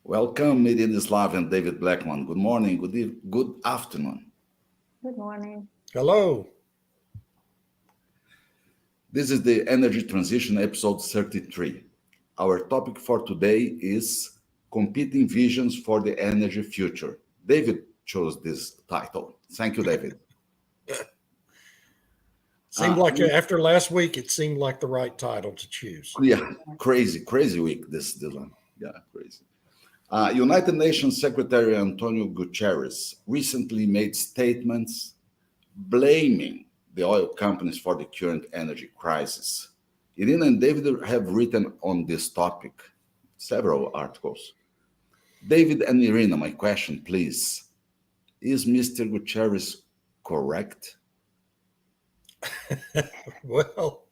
Welcome, Miriam Slav and David Blackman. Good morning, good afternoon. Good morning. Hello. This is the Energy Transition episode 33. Our topic for today is Competing Visions for the Energy Future. David chose this title. Thank you, David. Seemed like after last week, it seemed like the right title to choose. Yeah, crazy week, this one. Yeah, crazy. United Nations Secretary Antonio Guterres recently made statements blaming the oil companies for the current energy crisis. Irina and David have written on this topic several articles. David and Irina, my question, please. Is Mr. Guterres correct? Well,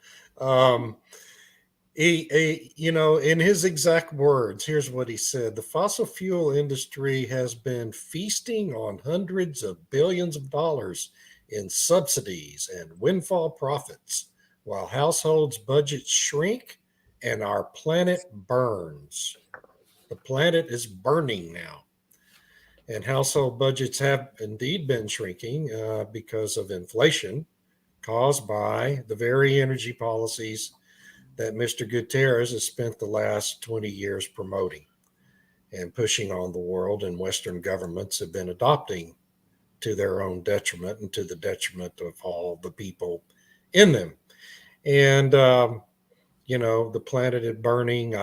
in his exact words, here's what he said. The fossil fuel industry has been feasting on hundreds of billions of dollars in subsidies and windfall profits while households' budgets shrink and our planet burns. The planet is burning now. And household budgets have indeed been shrinking because of inflation caused by the very energy policies that Mr. Guterres has spent the last 20 years promoting and pushing on the world, and Western governments have been adopting to their own detriment and to the detriment of all the people in them. And, the planet is burning.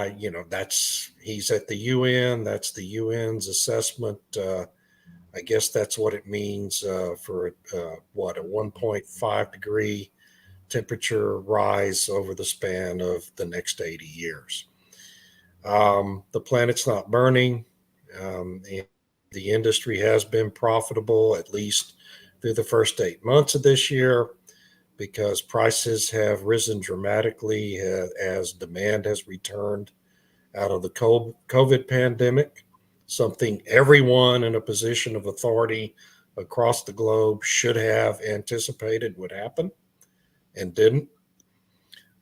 He's at the UN. That's the UN's assessment. I guess that's what it means for a 1.5 degree temperature rise over the span of the next 80 years. The planet's not burning. The industry has been profitable, at least through the first 8 months of this year, because prices have risen dramatically as demand has returned out of the COVID pandemic, something everyone in a position of authority across the globe should have anticipated would happen and didn't.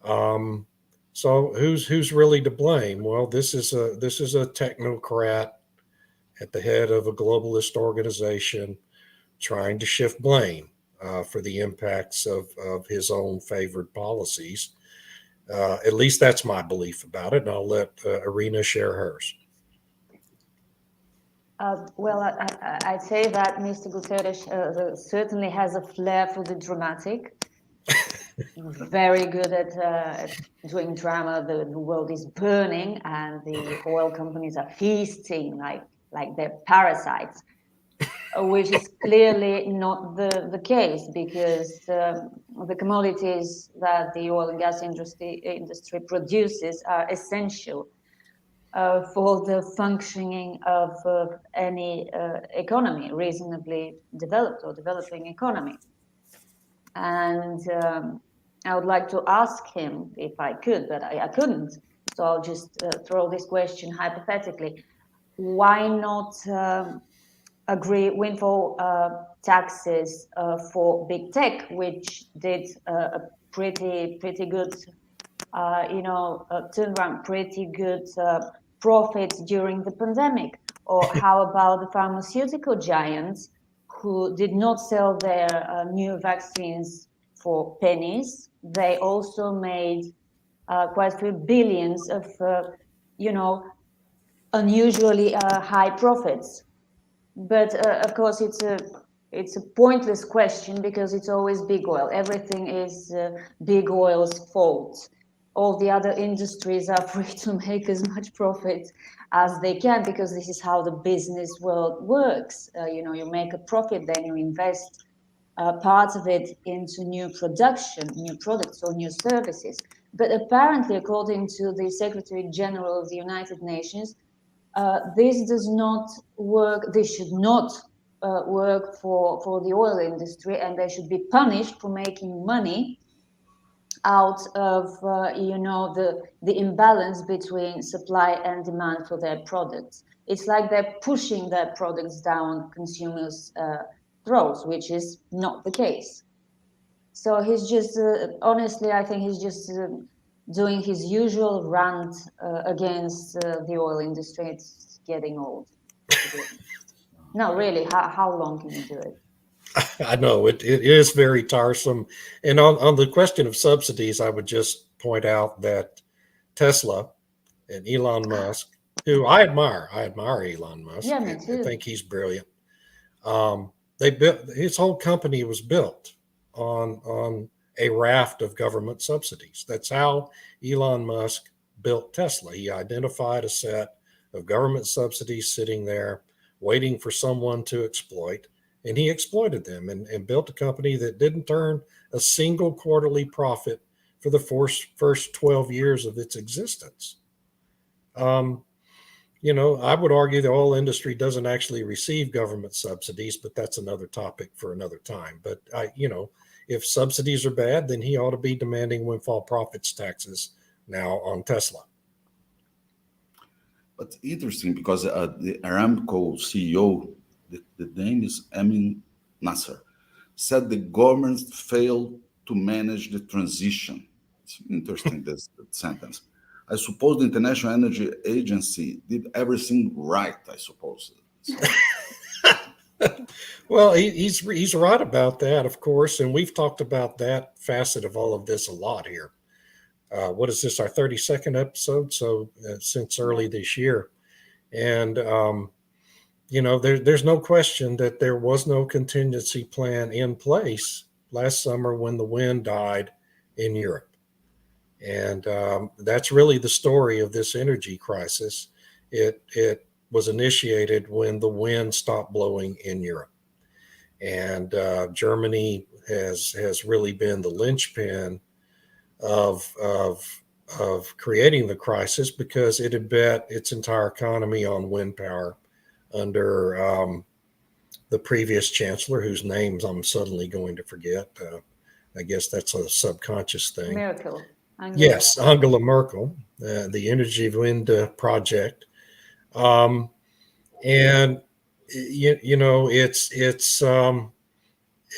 So who's really to blame? Well, this is a technocrat at the head of a globalist organization trying to shift blame for the impacts of his own favored policies. At least that's my belief about it, and I'll let Irina share hers. I'd say that Mr. Guterres certainly has a flair for the dramatic. Very good at doing drama. The world is burning, and the oil companies are feasting like they're parasites, which is clearly not the case, because the commodities that the oil and gas industry produces are essential for the functioning of any economy, reasonably developed or developing economy. And I would like to ask him if I could, but I couldn't. So I'll just throw this question hypothetically. Why not agree windfall taxes for big tech, which did a pretty good, turnaround, pretty good profits during the pandemic? Or how about the pharmaceutical giants who did not sell their new vaccines for pennies? They also made quite a few billions of, unusually high profits. But of course, it's a pointless question, because it's always big oil. Everything is big oil's fault. All the other industries are free to make as much profit as they can, because this is how the business world works. You make a profit, then you invest part of it into new production, new products or new services. But apparently, according to the Secretary General of the United Nations, this does not work. This should not work for the oil industry, and they should be punished for making money out of the imbalance between supply and demand for their products. It's like they're pushing their products down consumers' throats, which is not the case. So he's just honestly, I think he's just doing his usual rant against the oil industry. It's getting old, to be honest. No, really, how long can you do it? I know it is very tiresome. And on the question of subsidies, I would just point out that Tesla and Elon Musk, who I admire Elon Musk. Yeah, me I too. think he's brilliant. They built his whole company was built on a raft of government subsidies. That's how Elon Musk built Tesla. He identified a set of government subsidies sitting there waiting for someone to exploit, and he exploited them and built a company that didn't turn a single quarterly profit for the first 12 years of its existence. Um, I would argue the oil industry doesn't actually receive government subsidies, but that's another topic for another time. But if subsidies are bad, then he ought to be demanding windfall profits taxes now on Tesla. But interesting because the Aramco CEO, the name is Amin Nasser, said the government failed to manage the transition. It's interesting, this sentence. I suppose the International Energy Agency did everything right, I suppose. So, Well, he's right about that, of course, and we've talked about that facet of all of this a lot here. What is this, our 32nd episode? So since early this year, and there's no question that there was no contingency plan in place last summer when the wind died in Europe. And that's really the story of this energy crisis. It was initiated when the wind stopped blowing in Europe. And Germany has really been the linchpin of creating the crisis because it had bet its entire economy on wind power under the previous chancellor, whose names I'm suddenly going to forget. I guess that's a subconscious thing. Miracle. Yes, Angela Merkel, the Energy Wind project, and it's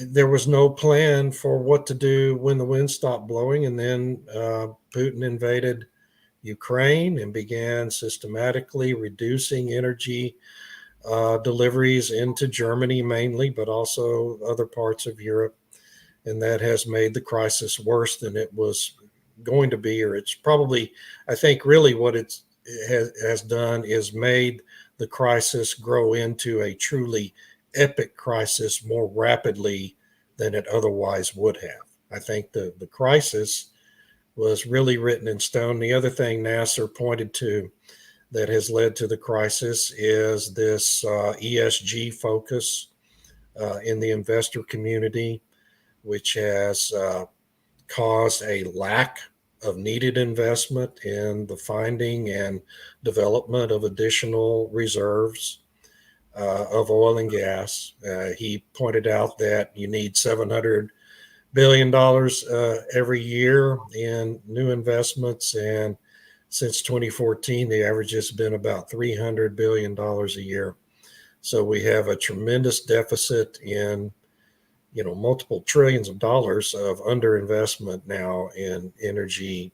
there was no plan for what to do when the wind stopped blowing, and then Putin invaded Ukraine and began systematically reducing energy deliveries into Germany mainly, but also other parts of Europe. And that has made the crisis worse than it was going to be, or it's probably, I think, really what it has done is made the crisis grow into a truly epic crisis more rapidly than it otherwise would have. I think the crisis was really written in stone. The other thing Nasser pointed to that has led to the crisis is this ESG focus in the investor community, which has caused a lack of needed investment in the finding and development of additional reserves of oil and gas. He pointed out that you need $700 billion every year in new investments, and since 2014, the average has been about $300 billion a year. So we have a tremendous deficit in multiple trillions of dollars of underinvestment now in energy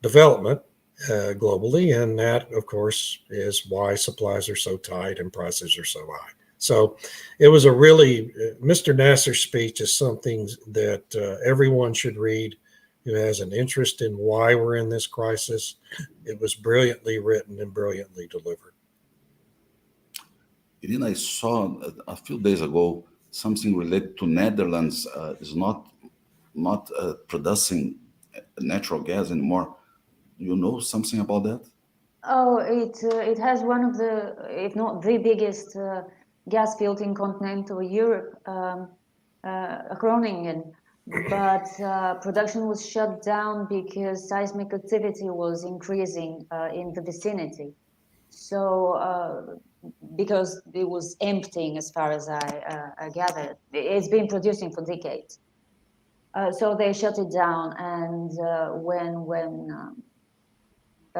development globally. And that, of course, is why supplies are so tight and prices are so high. So it was Mr. Nasser's speech is something that everyone should read who has an interest in why we're in this crisis. It was brilliantly written and brilliantly delivered. Irina, I saw a few days ago something related to Netherlands is not producing natural gas anymore. Do you know something about that? Oh, it has one of the, if not the biggest gas field in continental Europe, Groningen. But production was shut down because seismic activity was increasing in the vicinity. So because it was emptying, as far as I gathered, it's been producing for decades. So they shut it down, and when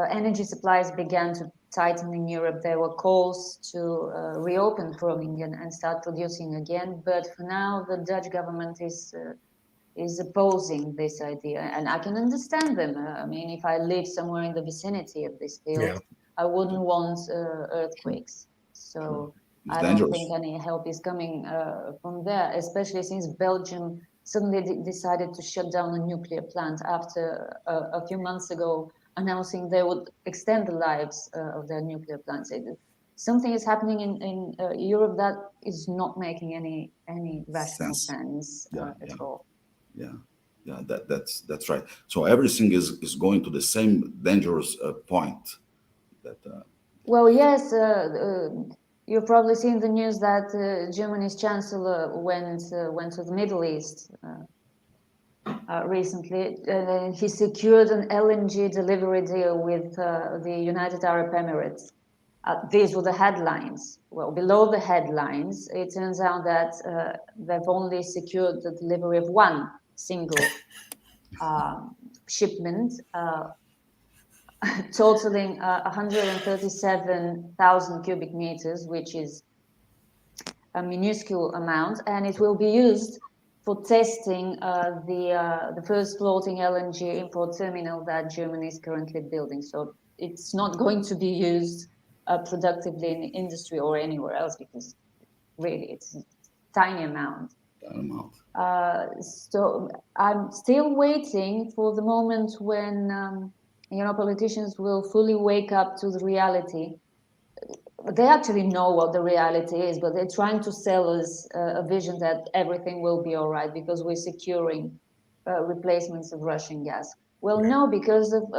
energy supplies began to tighten in Europe, there were calls to reopen Groningen and start producing again. But for now, the Dutch government is is opposing this idea, and I can understand them. I mean, if I live somewhere in the vicinity of this field, Yeah. I wouldn't want earthquakes. So It's I don't dangerous. think any help is coming from there, especially since Belgium suddenly decided to shut down a nuclear plant after a few months ago announcing they would extend the lives of their nuclear plants. Something is happening in Europe that is not making any rational sense Yeah, at yeah. all. Yeah, that's right. So everything is going to the same dangerous point. That Well, yes, you've probably seen the news that Germany's chancellor went to the Middle East recently. He secured an LNG delivery deal with the United Arab Emirates. These were the headlines. Well, below the headlines, it turns out that they've only secured the delivery of one single shipment, totaling 137,000 cubic meters, which is a minuscule amount, and it will be used for testing the first floating LNG import terminal that Germany is currently building. So it's not going to be used productively in industry or anywhere else, because really it's a tiny amount. So I'm still waiting for the moment when politicians will fully wake up to the reality. They actually know what the reality is, but they're trying to sell us a vision that everything will be all right because we're securing replacements of Russian gas. Well, no, because of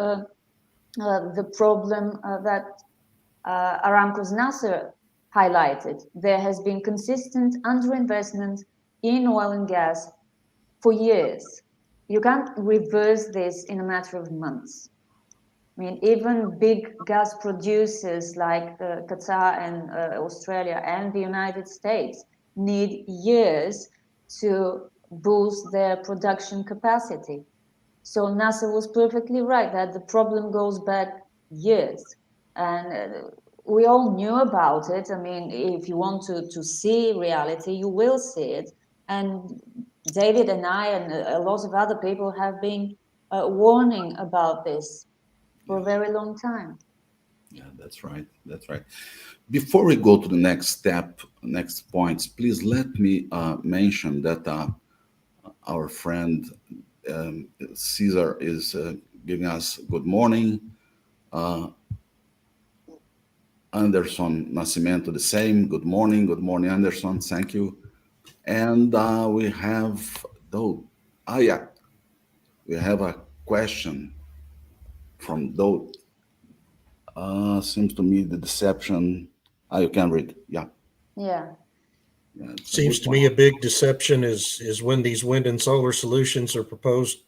the problem that Aramco's Nasser highlighted. There has been consistent underinvestment in oil and gas for years. You can't reverse this in a matter of months. I mean, even big gas producers like Qatar and Australia and the United States need years to boost their production capacity. So Nasser was perfectly right that the problem goes back years. And we all knew about it. I mean, if you want to see reality, you will see it. And David and I and a lot of other people have been warning about this for a very long time. Yeah, that's right. That's right. Before we go to the next step, next points, please let me mention that our friend Caesar is giving us good morning. Anderson Nascimento, the same. Good morning, Anderson. Thank you. And we have yeah, we have a question from Doe. Seems to me the deception. You can read. Yeah. Yeah. Seems to me a big deception is when these wind and solar solutions are proposed,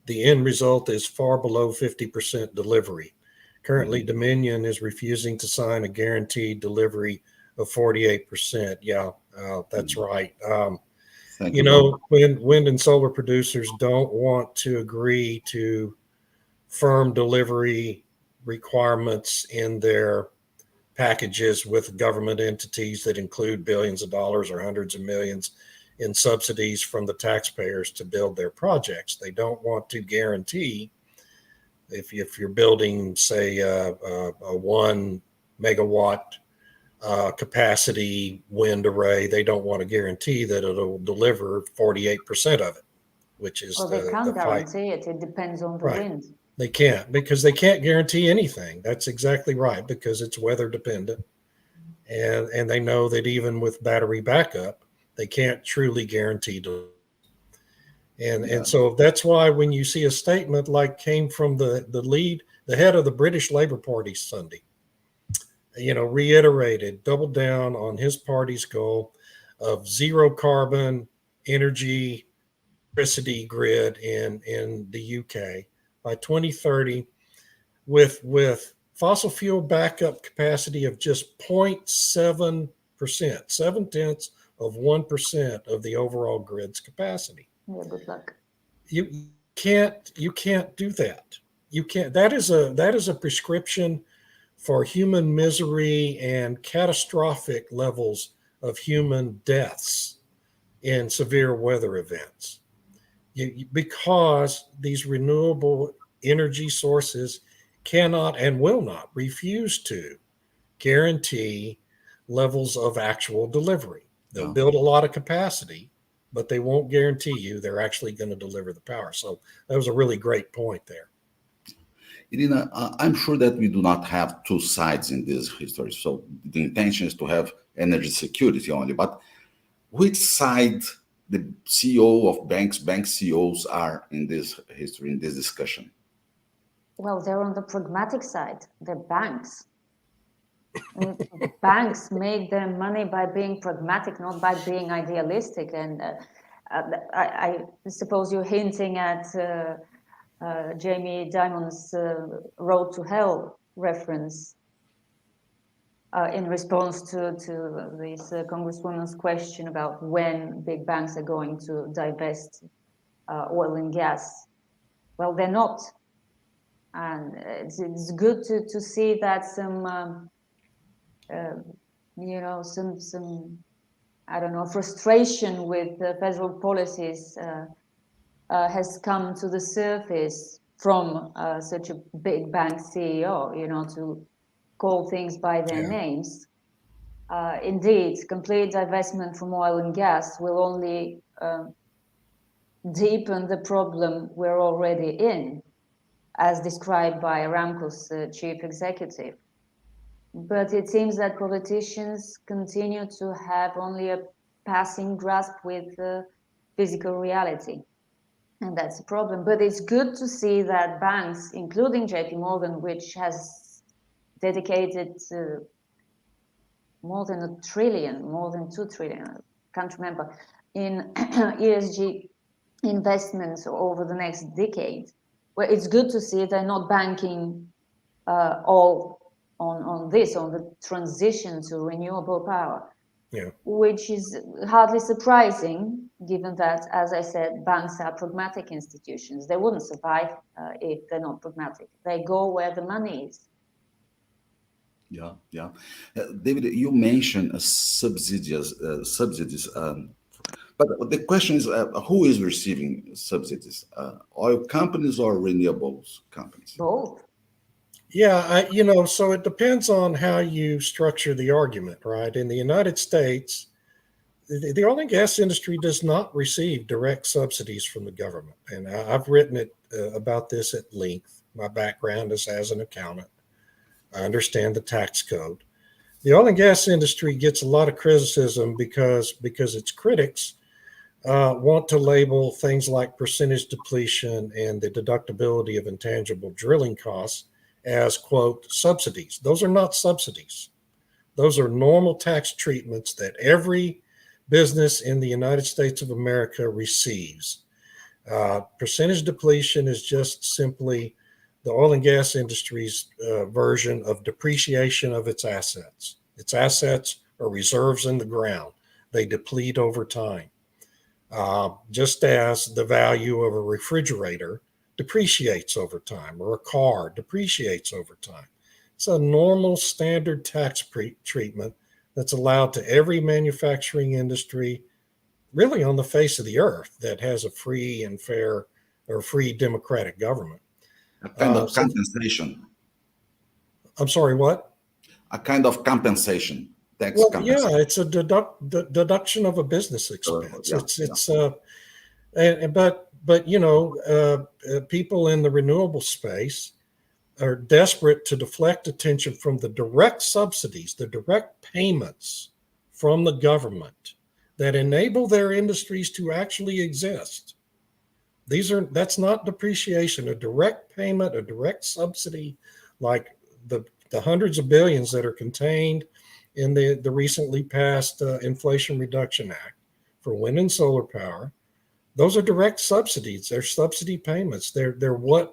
the end result is far below 50% delivery. Currently, Dominion is refusing to sign a guaranteed delivery of 48%. Yeah, that's right. Thank you know, when wind and solar producers don't want to agree to firm delivery requirements in their packages with government entities that include billions of dollars or hundreds of millions in subsidies from the taxpayers to build their projects. They don't want to guarantee if you're building, say, a 1 megawatt capacity wind array, they don't want to guarantee that it'll deliver 48% of it, which is well, they can't the fight. guarantee it. It depends on the wind. They can't, because they can't guarantee anything. That's exactly right, because it's weather dependent. And they know that even with battery backup, they can't truly guarantee delivery. And so that's why when you see a statement like came from the head of the British Labour Party Sunday, reiterated, doubled down on his party's goal of zero carbon energy electricity grid in the UK by 2030 with fossil fuel backup capacity of just 0.7%, 0.7% of the overall grid's capacity. Yeah, good luck. You can't do that. You can't. That is a prescription for human misery and catastrophic levels of human deaths in severe weather events. because these renewable energy sources cannot and will not refuse to guarantee levels of actual delivery. They'll build a lot of capacity, but they won't guarantee you they're actually going to deliver the power. So that was a really great point there. Irina, I'm sure that we do not have two sides in this history. So the intention is to have energy security only. But which side the CEO of banks, bank CEOs are in this history, in this discussion? Well, they're on the pragmatic side. They're banks. Banks make their money by being pragmatic, not by being idealistic. And I suppose you're hinting at Jamie Dimon's Road to Hell reference in response to this Congresswoman's question about when big banks are going to divest oil and gas. Well, they're not. And it's good to see that some I don't know, frustration with federal policies has come to the surface from such a big bank CEO, to call things by their names. Indeed, complete divestment from oil and gas will only deepen the problem we're already in, as described by Aramco's chief executive. But it seems that politicians continue to have only a passing grasp with physical reality. And that's a problem. But it's good to see that banks, including JP Morgan, which has dedicated more than $1 trillion, more than 2 trillion, I can't remember, in ESG investments over the next decade. Well, it's good to see they're not banking all on the transition to renewable power, which is hardly surprising, given that, as I said, banks are pragmatic institutions. They wouldn't survive if they're not pragmatic. They go where the money is. Yeah. David, you mentioned subsidies, but the question is, who is receiving subsidies? Oil companies or renewables companies? Both. Yeah, so it depends on how you structure the argument, right? In the United States, the oil and gas industry does not receive direct subsidies from the government. And I've written about this at length. My background is as an accountant. I understand the tax code. The oil and gas industry gets a lot of criticism because its critics want to label things like percentage depletion and the deductibility of intangible drilling costs as, quote, subsidies. Those are not subsidies. Those are normal tax treatments that every business in the United States of America receives. Percentage depletion is just simply the oil and gas industry's version of depreciation of its assets. Its assets are reserves in the ground. They deplete over time. Just as the value of a refrigerator depreciates over time, or a car depreciates over time. It's a normal standard tax treatment that's allowed to every manufacturing industry really on the face of the earth that has a free and fair or free democratic government. A kind of compensation. I'm sorry, what? A kind of compensation. Tax compensation. Yeah, it's a deduction of a business expense. But people in the renewable space are desperate to deflect attention from the direct subsidies, the direct payments from the government that enable their industries to actually exist. That's not depreciation. A direct payment, a direct subsidy, like the hundreds of billions that are contained in the recently passed Inflation Reduction Act for wind and solar power. Those are direct subsidies. They're subsidy payments. They're what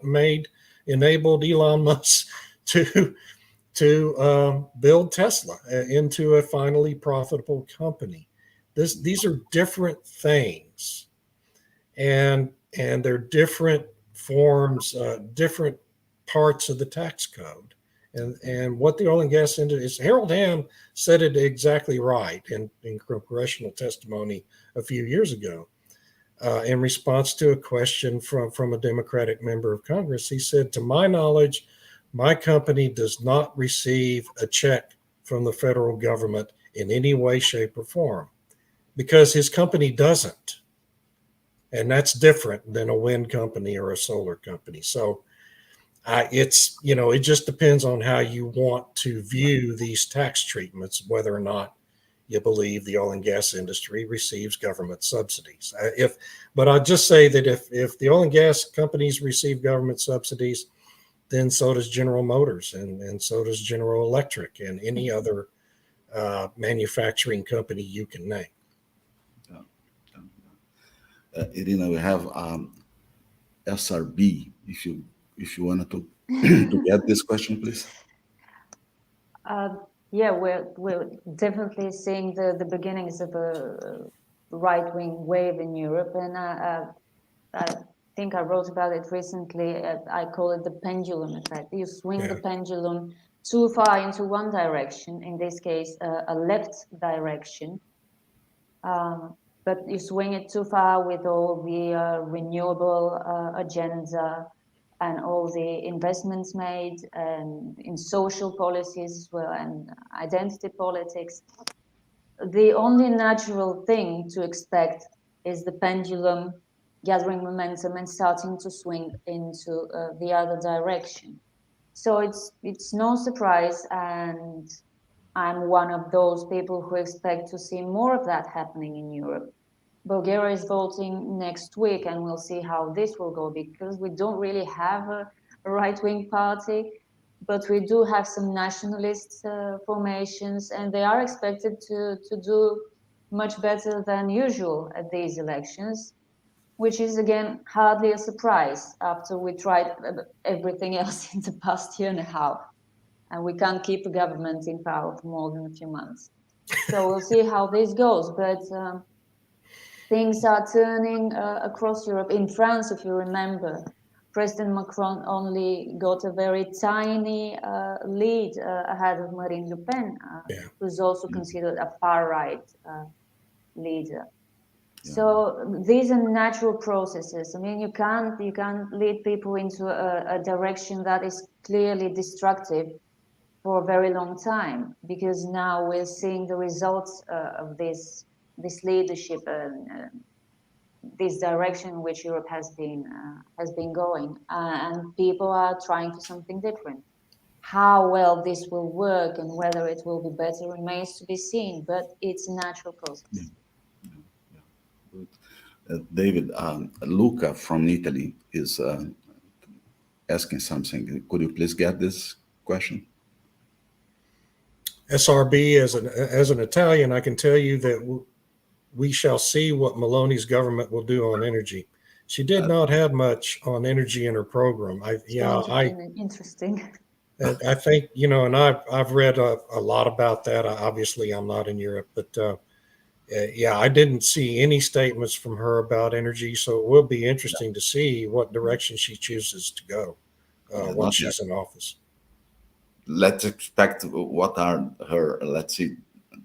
enabled Elon Musk to build Tesla into a finally profitable company. These are different things, and they're different forms, different parts of the tax code. And what the oil and gas industry is, Harold Hamm said it exactly right in congressional testimony a few years ago. in response to a question from a Democratic member of Congress. He said, to my knowledge, my company does not receive a check from the federal government in any way, shape, or form, because his company doesn't. And that's different than a wind company or a solar company. So it just depends on how you want to view these tax treatments, whether or not you believe the oil and gas industry receives government subsidies. But I'll just say that if the oil and gas companies receive government subsidies, then so does General Motors, and so does General Electric, and any other manufacturing company you can name. Irina, we have SRB. If you wanted to get this question, please. Yeah, we're definitely seeing the beginnings of a right-wing wave in Europe, and I think I wrote about it recently. I call it the pendulum effect. You swing the pendulum too far into one direction, in this case, a left direction, but you swing it too far with all the renewable agenda and all the investments made and in social policies as well and identity politics. The only natural thing to expect is the pendulum gathering momentum and starting to swing into the other direction. So it's no surprise, and I'm one of those people who expect to see more of that happening in Europe. Bulgaria is voting next week, and we'll see how this will go, because we don't really have a right-wing party, but we do have some nationalist formations, and they are expected to do much better than usual at these elections, which is, again, hardly a surprise after we tried everything else in the past year and a half. And we can't keep a government in power for more than a few months. So we'll see how this goes. But things are turning across Europe. In France, if you remember, President Macron only got a very tiny lead ahead of Marine Le Pen, who's also considered a far-right leader. Yeah. So these are natural processes. I mean, you can't lead people into a direction that is clearly destructive for a very long time, because now we're seeing the results of this leadership and this direction in which Europe has been going, and people are trying for something different. How well this will work and whether it will be better remains to be seen, but it's a natural process. David, Luca from Italy is asking something. Could you please get this question? SRB, as an Italian, I can tell you that we shall see what Meloni's government will do on energy. She did not have much on energy in her program. Interesting. I think, and I've read a lot about that. Obviously, I'm not in Europe, but I didn't see any statements from her about energy. So it will be interesting to see what direction she chooses to go once she's in office. Let's expect what are her,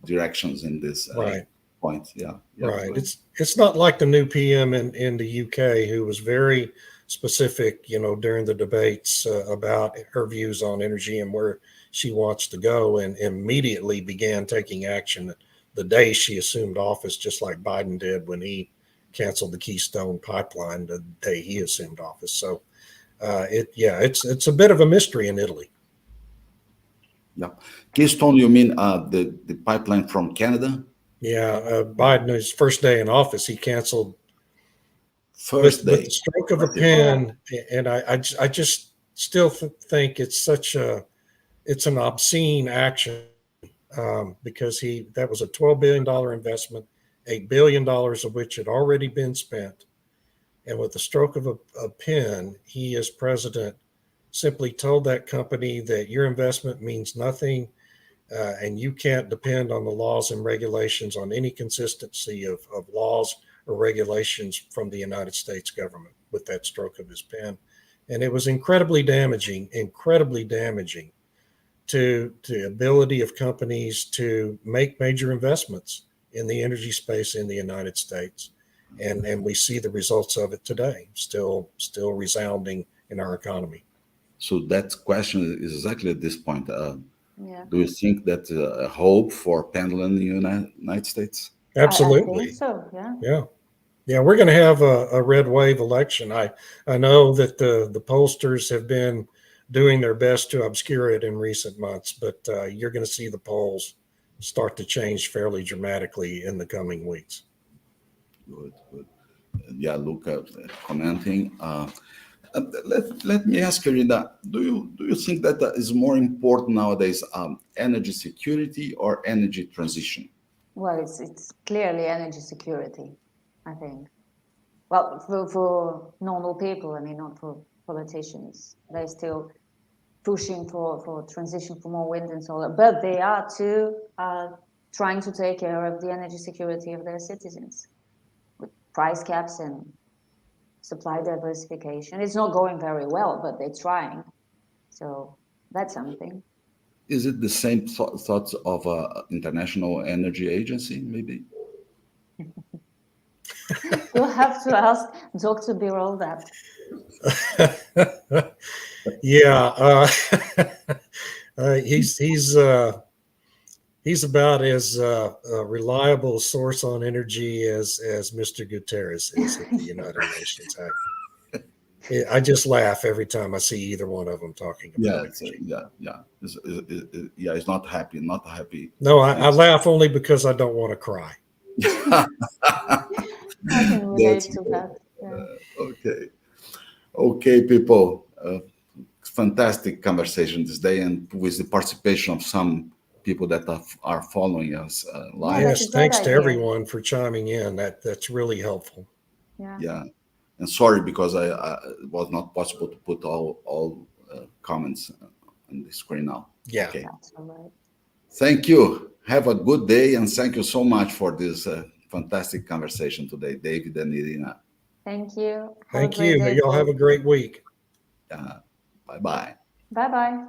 directions in this point. Right. It's not like the new PM in the UK, who was very specific, during the debates about her views on energy and where she wants to go, and immediately began taking action the day she assumed office, just like Biden did when he canceled the Keystone Pipeline the day he assumed office. So it's a bit of a mystery in Italy. Yeah. Keystone, you mean the pipeline from Canada? Yeah, Biden, his first day in office, he canceled with the stroke of a pen, and I just still think it's it's an obscene action, because that was a $12 billion investment, $8 billion of which had already been spent, and with the stroke of a pen, he as president simply told that company that your investment means nothing, and you can't depend on the laws and regulations, on any consistency of laws or regulations from the United States government, with that stroke of his pen. And it was incredibly damaging to the ability of companies to make major investments in the energy space in the United States. and we see the results of it today, still resounding in our economy. So that question is exactly at this point. Yeah. Do you think that a hope for pendulum in the United States? I Absolutely. think so. Yeah. Yeah. Yeah, we're going to have a red wave election. I know that the pollsters have been doing their best to obscure it in recent months, but you're going to see the polls start to change fairly dramatically in the coming weeks. Good, good. Yeah, Luca commenting. Let me ask you, Rida, do you think that is more important nowadays, energy security or energy transition? Well, it's clearly energy security, I think. Well, for normal people, I mean, not for politicians. They're still pushing for transition for more wind and solar, but they are too trying to take care of the energy security of their citizens with price caps and supply diversification. It's not going very well, but they're trying. So that's something. Is it the same thoughts of International Energy Agency, maybe? You'll have to ask Dr. Birol that. Yeah, he's about as reliable a source on energy as Mr. Guterres is at the United Nations. I just laugh every time I see either one of them talking about energy. Yeah. It's not happy. Not happy. No, I laugh only because I don't want to cry. I can relate to that. Yeah. Okay, people. Fantastic conversation this day, and with the participation of some people that are following us live. that's Yes, a thanks great to idea. everyone for chiming in. That's really helpful. Yeah. And sorry because I it was not possible to put all comments on the screen now. Yeah. Okay. That's all right. Thank you. Have a good day, and thank you so much for this fantastic conversation today, David and Irina. Thank you. Thank you. Y'all have a great week. Bye bye. Bye bye.